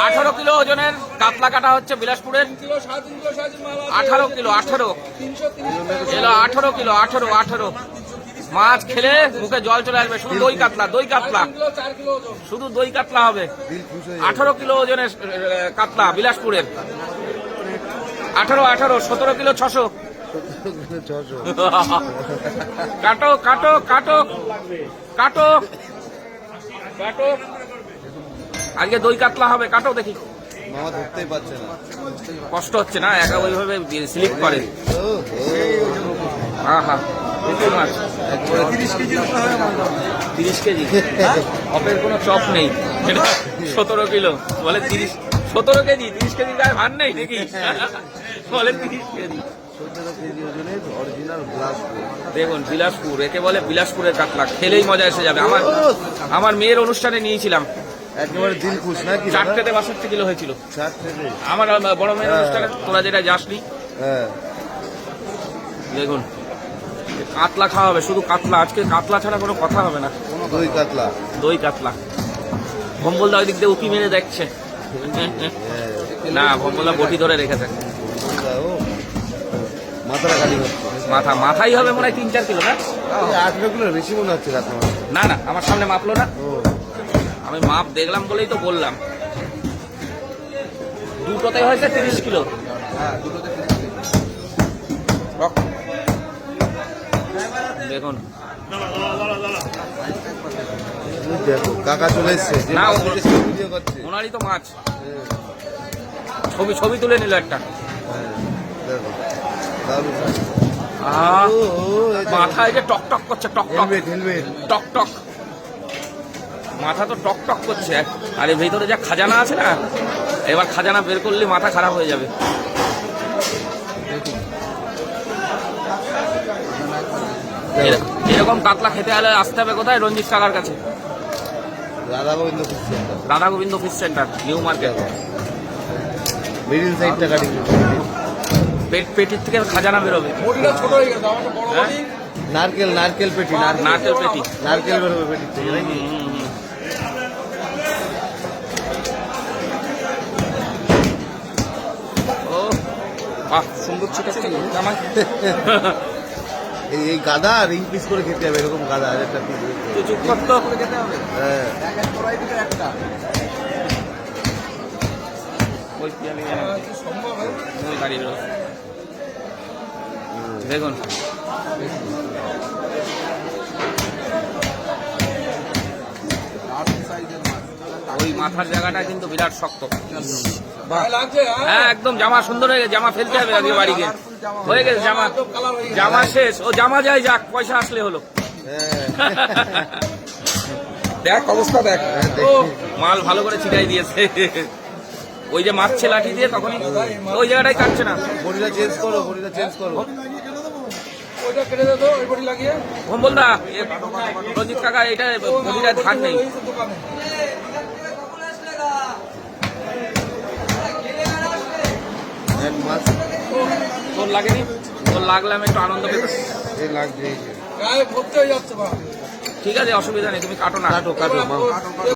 18 kilo ওজনের কাতলা কাটা হচ্ছে বিলাসপুরের। 18 কিলো 18 এলো 18 কিলো 18 মাছ খেলে মুখে জল চলে আসবে। শুধু দই কাতলা শুধু দই কাতলা হবে। 18 কিলো ওজনের কাতলা বিলাসপুরের। 18 17 কিলো 600। কাটো কাটো কাটো কাটো কাটো আজকে দই কাতলা হবে। কাটো দেখি। মামা ধরতেই পারছে না, কষ্ট হচ্ছে না, একা ওইভাবে স্লিপ করে। হ্যাঁ হ্যাঁ মাছ 30 কেজি। অপের কোনো চপ নেই। 17 কিলো বলে 17 কেজি 30 কেজি গায়ে ভার নেই নাকি? বলে 30 কেজি। 17 কেজি ওজনের অরিজিনাল বিলাসপুর। দেখুন বিলাসপুর, একে বলে বিলাসপুরের কাতলা। খেলেই মজা এসে যাবে। আমার মেয়ের অনুষ্ঠানে নিয়েছিলাম, একেবারে দিল খুশ নাকি? 4টেতে 62 কিলো হয়েছিল। 4টেতে আমার বড় মেয়ের অনুষ্ঠানে, তোরা যেটা যাসনি। হ্যাঁ দেখুন কাতলা খাওয়া হবে, শুধু কাতলা। আজকে কাতলা ছাড়া কোনো কথা হবে না। দই কাতলা, দই কাতলা। ভম্বলদা ওই দিক দিয়ে উকি মেরে দেখছে। না, ভম্বলদা বটি ধরে রেখেছে। মাথাটা খালি হচ্ছে। মাথাই হবে মনে হয় 3-4 কিলো না? 8 কিলো বেশি মনে হচ্ছে কাতলা মাছ। না না, আমার সামনে মাপলো না। আমি মাপ দেখলাম বলেই তো বললাম। দুটোতে হয়েছে 30 কিলো। দেখুন দেখো কাকা চলে এসছে। না, ভিডিও করছে। ওনারই তো মাছ। ছবি তুলে নিল একটা। দেখো দারুণ। মাথায় যে টক টক করছে, টক টক হেলমেট টক টক। মাথা তো টক টক করছে। আর এর ভেতরে যা খাজানা আছে না, এবার খাজানা বের করলে মাথা খারাপ হয়ে যাবে। এরকম কাতলা খেতে হলে আসতে হবে কোথায়? রঞ্জিত কাকার কাছে, Radha Gobinda fish centre, New Market. Middle সাইডটা কাটি। পেটির থেকে খাজানা বেরোবে। নারকেল পেটি, নারকেল পেটি, নারকেল বেরোবে পেটির থেকে নাকি? ও বাহ, সুন্দর ছিটাচ্ছে জামা। এই গাদা রিং পিস করে খেতে হবে, এরকম গাদা আর একটা পিস। চুপ করতো। হ্যাঁ দেখুন ওই মাথার জায়গাটা কিন্তু বিরাট শক্ত। হ্যাঁ একদম জামা সুন্দর হয়ে গেছে। জামা ফেলতে হবে আজকে বাড়ি গিয়ে। হয়ে গেছে জামা শেষ। ও জামা যায় যাক, পয়সা আসলে হলো। দেখ অবস্থা দেখ। মাল ভালো করে ছিটাই দিয়েছে। ওই যে মারছে লাঠি দিয়ে, তখনই ওই জায়গাটাই কাটছে না। বডিটা চেঞ্জ করো, বডিটা চেঞ্জ করো। ভম্বলদা, রঞ্জিত কাকা, এটা বডিটা ধার নেই। তোর লাগেনি? তোর লাগলে আমি একটু আনন্দ পেতাম। লাগছে। ঠিক আছে, অসুবিধা নেই, তুমি কাটো না। কাটো